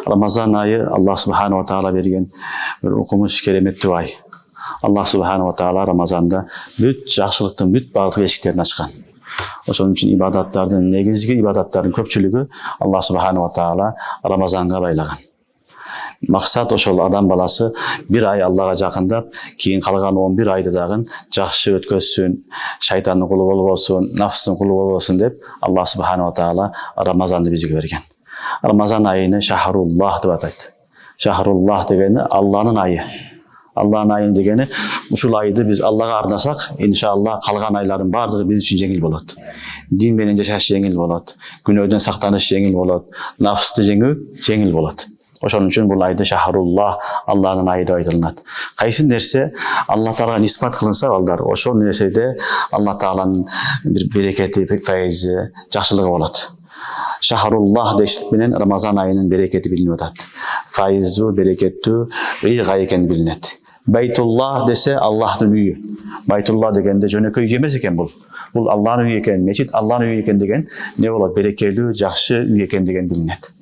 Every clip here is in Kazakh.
Ramazan ayı Allah Subhanahu wa Ta'ala bergen bir okumuş keremetli ay. Allah Subhanahu wa Ta'ala Ramazanda büt жақсылықтың büt bağlı eşiklerini açkan. Onun için ibadatlardan, negizgi ibadatların köpçülüğü Allah Subhanahu wa Ta'ala Ramazan'a baylagan. Maksat oşol adam balası bir ay Allah'a жақындап, кейін қалған 11 ayda dağın жақсы өткөссүн, шайтанның құлы болып olsun, nafsın құлы болып olsun деп Allah Subhanahu wa Ta'ala Ramazan'ды bizге берген. Ramazan ayını Şahrullah деп атайды. Şahrullah degeni Allah'ın ayı. Allah'ın ayı degeni ушул айды biz Allah'a arnasak, inşallah kalgan ayların bardығы biz üçün жеңил болады. Din менен жашаш жеңил болады. Күнөөдөн сактаныш жеңил болады. Nafsты жеңүү жеңил болады. Ошон үчүн бул айды Шахруллах, Аллахтын айы деп айтылат. Кайсы нерсе Алла Таалага ниспат кылынса, балдар, ошол нерседе Алла Тааланын бир берекети, файызы, жакшылыгы болот. Шахруллах дештик менен Рамазан айынын берекети билинип атат. Файыздуу, берекеттүү ыйык ай экени билинет. Байтуллах десе Аллахтын үйү. Байтуллах дегенде жөнөкөй үй эмес экен бул. Бул Аллахтын үйү экен, мечит Аллахтын үйү экен деген не болот? Берекелүү, жакшы үй экен деген билинет.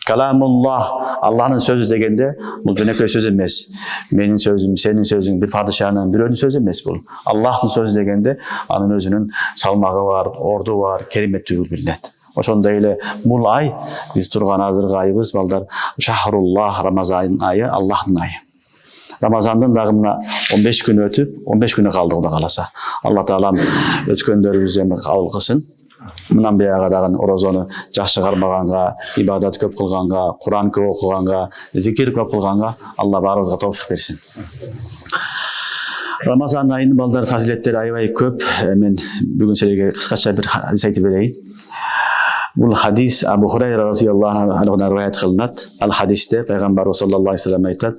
Kalamullah, Allah'ın sözü degende bu jönөкөй söz emez. Menin sözüm, senin sözün, bir padişahın, bir önün söz emez bu. Allah'ın sözü degende anın özünün salmağı var, ordu var, kerimettүү bilinет. Oşonda ele bul ay biz turgan azırgı ayыбыз балдар Şahrullah, Ramazan ayı, Allah'ın ayı. Ramazan'dan dağımına 15 gün ötüp 15 güne kaldı o da kalasa. Allah Teala ötkönlerimizden algısın. Мындан бияга дагы орозону жакшы кармаганга, ибадат көп кылганга, Куран көп окуганга, зикир көп кылганга Алла баарыбызга товфик берсин. Рамазан айынын балдар фазилеттери аябай көп. Мен бүгүн силерге кыскача бир хадис айтып берейин. Бул хадис Абу Хурайра разıyallahu anhuдан риваят кылынат. Ал хадисте пайгамбар саллаллаху алейхи ва саллям айтат: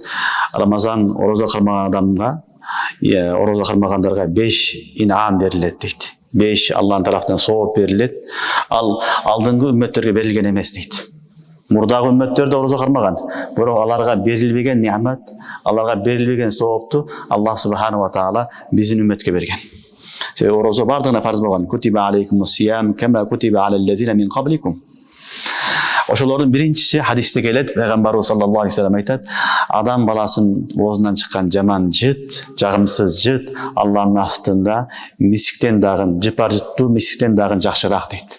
Рамазан орозо кылмаган адамга, орозо кылмагандарга 5 инам берилет дейт. 5 Allah'ın tarafından soğuk verilet. Aldığınғы ümmetlerge verilgen emez deydi. Murdağı ümmetler de oruza kırmagan. Bırak alarga verilbegen nimet, alarga verilbegen soğuktu Allah Subhanahu wa Ta'ala bizim ümmetke bergen. Oruza bardığına farz bolgan. Kutibe aleykumus siyam kema kutibe alellezine min qablikum. Oşoların birincisi hadiste gelet, Peygamber sallallahu aleyhi ve sellem aytat, adam balasının boğazından çıkan jaman jıt, jagımsız jıt, Allah'ın astında misikten dağın, jıpar jıttı misikten dağın jakşırak deydi.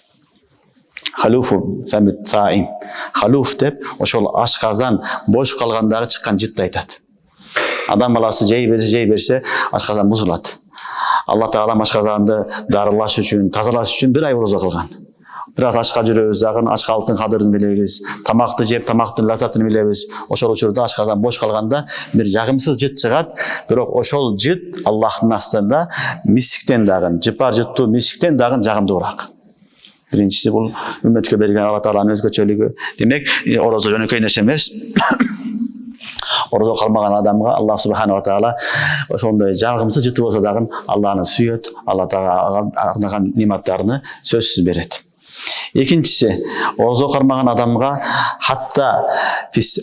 Halufu femit saim. Haluf dep, oşol aşkazan boş kalgandağı çıkan jıt aytat. Adam balası jey berse aşkazan buzulat. Allah Teala aşkazanды darılaş üçün, tazalaş üçün bir ay oruza kılgan. Biraz aşka жүрөбүz дагы, ашкалыктын кадырын билебиз, тамакты жеп, тамактын лаззатын билебиз. Ошол учурда ашкадан бош калганда бир жагымсыз жыт чыгат, бирок ошол жыт Аллахтын астында мисиктен дагы, жыпар жыттуу мисиктен дагы жагымдуураак. Биринчиси бул үммөткө берген Алла Тааланын өзгөчөлүгү. Демек, орозо жөнөкөй нерсе эмес. Орозо калмаган адамга Аллах Subhanahu wa Ta'ala ошондой жагымсыз жыты болсо дагы Алланы сүйөт, Алла Таалага арнаган нематтарыны сөзсүз берет. İkincisi, oruza karmagan adamga hatta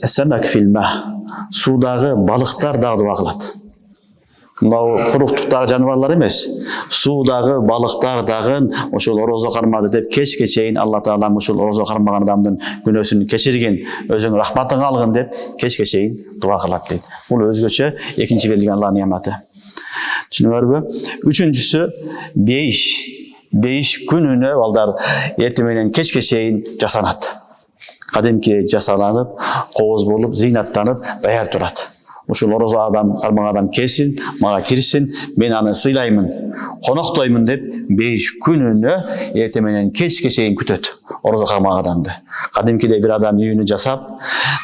semek filme, sudağı balıklar da dua kılat. Kuruktuktağı canavarlar emez. Sudağı balıklar dağın oşul oruza karmadı dep keç-keçeyin Allah Teala oşul oruza karmagan adamdın günösünü keçirgin, özün rahmatını algın dep keç-keçeyin dua kılat deydi. Bu özgöçe ikinci verilgen Allah'ın nimeti. Düşünüyor bu. Üçüncüsü, beş gününe balдар ertemenen kechke чейин жасанат. Kadimki jasalanıp, qoğuz bolup, zinattанып, dayar turat. Uşul oruza adam, karmagan adam kesin, mağa kirsin, ben anı sıylayımın, konoqtoymun dep 5 gününü ertemenen kechke чейин kütöt. Oruza karmagan adamdı. Kadimki de bir adam үйünü jasap,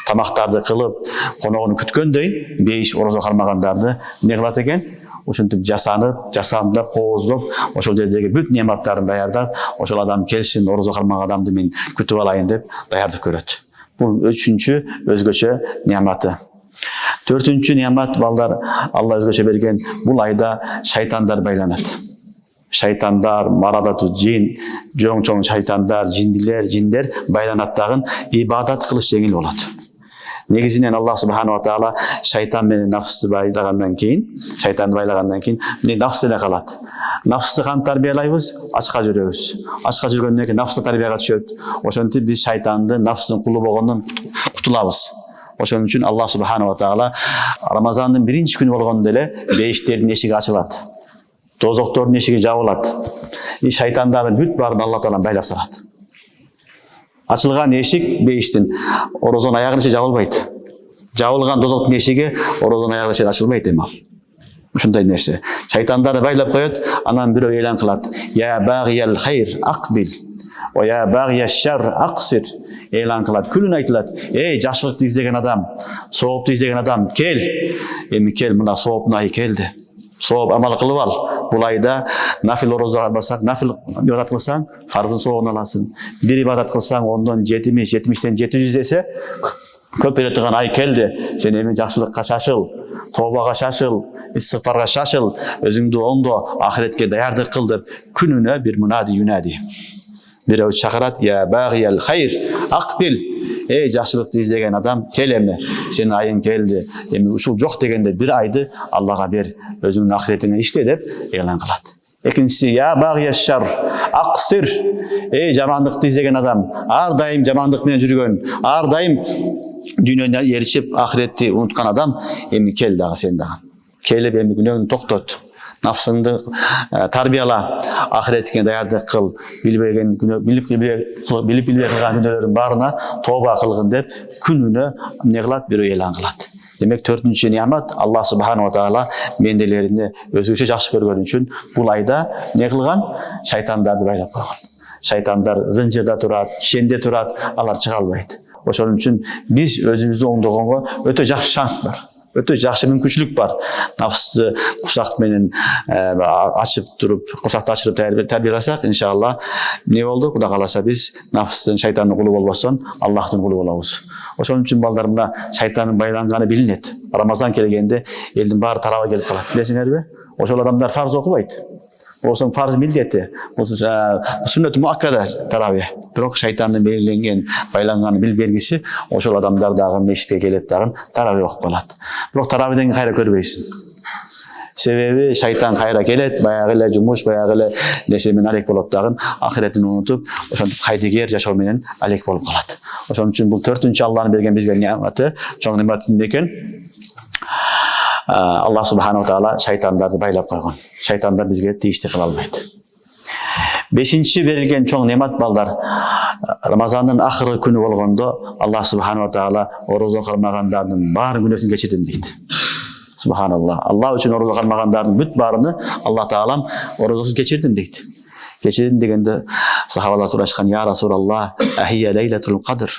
tamaktardı kılıp, konoğunu kütkönдөй, 5 oruza karmagandardı ne kılat eken? Ошентип жасанып, кооздоп, ошол жердеги бүт нематтарын даярдап, ошол адам келсин, орозо кылмаган адамды мен күтүп алайын деп даярдык көрөт. Бул үчүнчү өзгөчө нематы. Төртүнчү немат балдар Алла өзгөчө берген, бул айда шайтандар байланат. Шайтандар, марадату жин, жоң-чоң шайтандар, жиндер байланат дагы ибадат кылыш жеңил болот. Негизинен Аллах субханала таала шайтан менен нафсты байлагандан кийин, шайтанды байлагандан кийин нафс эле калат. Нафсты кантип тарбиялайбыз? Ачка жүрөбүз. Ачка жүргөндөн кийин нафс тарбияга түшөт. Ошентип биз шайтанды нафстын кулу болгондон кутулабыз. Ошон үчүн Аллах субханала таала Рамазандын биринчи күнү болгондо эле бейиштердин эшиги ачылат. Дозоктордун эшиги жабылат. Шайтандардын бүт баарын Алла таала байлап салат. Ачылган эшик бейиштин орозонун аягына чейин жабылбайт. Жабылган дозоктун эшиги орозонун аягына чейин ачылбайт эми ал. Ушундай нерсе. Шайтандарды байлап коет, анан бирөө элан кылат. Я багиял хайр акбил. Ва я багияш шар аксир. Элан кылат, күнүн айтылат. Эй, жакшылыкты издеген адам, соопту издеген адам, кел. Эми кел, мына сооптун айы келди. Сооп амал кылып ал. Бул айда нафил орозо албасаң, нафил ибадат кылсаң, фарзын соогун аласың. Бир ибадат кылсаң, ондон 70, 70тен 700 эсе көп бере турган ай келди. Сен эми жакшылыкка шашыл, тообага шашыл, истигфарга шашыл, өзүңдү оңдо, ахиретке даярдык кыл деп күнүнө бир мунади юнади. Бирөө чакырат, я багиял хайр акбил. Эй, жакшылыкты издеген адам, кел эми, сенин айың келди. Эми ушул жок дегенде бир айды Аллага бер, өзүңдүн ахиретиңе иште деп элан кылат. Экинчиси, я багияш шар аксир. Эй, жамандыкты издеген адам, ар дайым жамандык менен жүргөн, ар дайым дүйнөнү ээрчип ахиретти унуткан адам, эми кел дагы сен дагы. Келип эми күнөөңдү токтот. Нафсыңды тарбияла, ахиретке даярдык кыл, билбеген күнөө, билип билбей кылган күнөөлөрдүн баарына тооба кылгын деп күнүнө эмне кылат, бирөө элан кылат. Демек төртүнчү неамат Аллах субханала таала бенделерине өзгөчө жакшы көргөн үчүн бул айда эмне кылган? Шайтандарды байлап койгон. Шайтандар зынжырда турат, шенде турат, алар чыга албайт. Ошон үчүн биз өзүбүздү оңдогонго өтө жакшы шанс бар. Өтө жакшы мүмкүнчүлүк бар. Нафсты кусак менен ачып туруп, кусакты ачырып тарбияласак, иншалла, эмне болду? Кудай кааласа биз нафстын, шайтандын кулу болбостон, Аллахтын кулу болобуз. Ошон үчүн балдар мына шайтандын байланганы билинет. Рамазан келгенде элдин баары тарабы келип калат. Билесиңерби? Ошол адамдар фарз окубайт. Болсоң фарз милдети. Сүннөт муаккада тарави. Бирок шайтандын белгиленген, байланганы билбергиси ошол адамдар дагы мешитке келет дагы тарави окуп калат. Бирок таравиден кайра көрбөйсүң. Себеби шайтан кайра келет, баягы эле жумуш, баягы эле нерсе менен алек болот дагы, ахиретин унутуп, ошентип кайдыгер жашоо менен алек болуп калат. Ошон үчүн бул төртүнчү Аллахнын берген бизге неаматы, чоң неамат эмне экен? Аллах субханала таала шайтандарды байлап койгон. Шайтандар бизге тийиштик кыла албайт. Бешинчи берилген чоң немат балдар, Рамазандын акыркы күнү болгондо Аллах субханала таала орозо кылмагандардын баарын күнөөсүн кечирдим дейт. Субханаллах. Аллах үчүн орозо кылмагандардын бүт баарыны Аллах таалам орозосуз кечирдим дейт. Кечирдим дегенде сахабалар сурашкан: "Я Расулаллах, ахия лейлатул кадр?"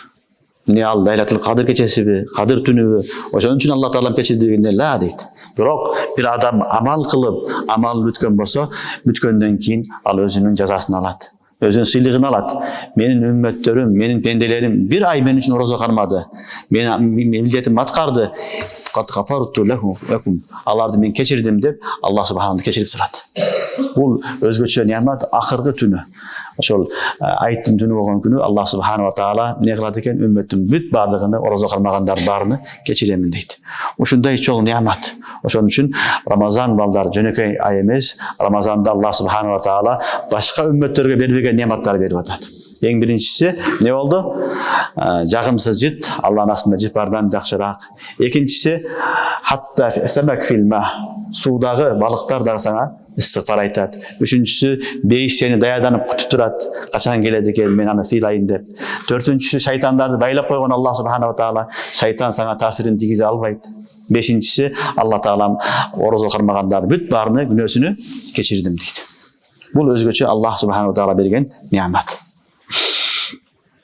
Не ал лейлатул кадр кечесиби, кадыр түнүбү? Ошон үчүн Аллах таалам кечирди дегенде ла дейт. Бирок бир адам амал кылып, амал бүткөн болсо, бүткөндөн кийин ал өзүнүн жазасын алат. Өзүнүн сыйлыгын алат. Менин үммөттөрүм, менин пенделерим бир ай мен үчүн орозо кармады. Мен милдетим аткарды. Кат кафарту лахум. Аларды мен кечирдим деп Аллах субханалла кечирип салат. Бул өзгөчө неамат акыркы түнү. Ошол айттын түнү болгон күнү Аллах субханала таала эмне кылат экен? Үммөттүн бүт баардыгыны, орозо кармагандардын баарыны кечиремин дейт. Ушундай чоң неамат. Ошон үчүн Рамазан балдар жөнөкөй ай эмес. Рамазанда Аллах субханала таала башка үммөттөргө бербеген неаматтар берип атат. Эң биринчиси эмне болду? Жагымсыз жыт, Аллахнын астында жыт бардан жакшыраак. Экинчиси хатта самак фильма, суудагы балыктар дагы сага истигфар айтат. Үчүнчүсү бейиш сени даярданып күтүп турат. Качан келет экен, мен аны сыйлайын деп. Төртүнчүсү шайтандарды байлап койгон Аллах субханала таала, шайтан сага таасирин тийгизе албайт. Бешинчиси Аллах таалам орозо кармагандардын бүт баарыны күнөөсүнү кечирдим дейт. Бул өзгөчө Аллах субханала таала берген неамат.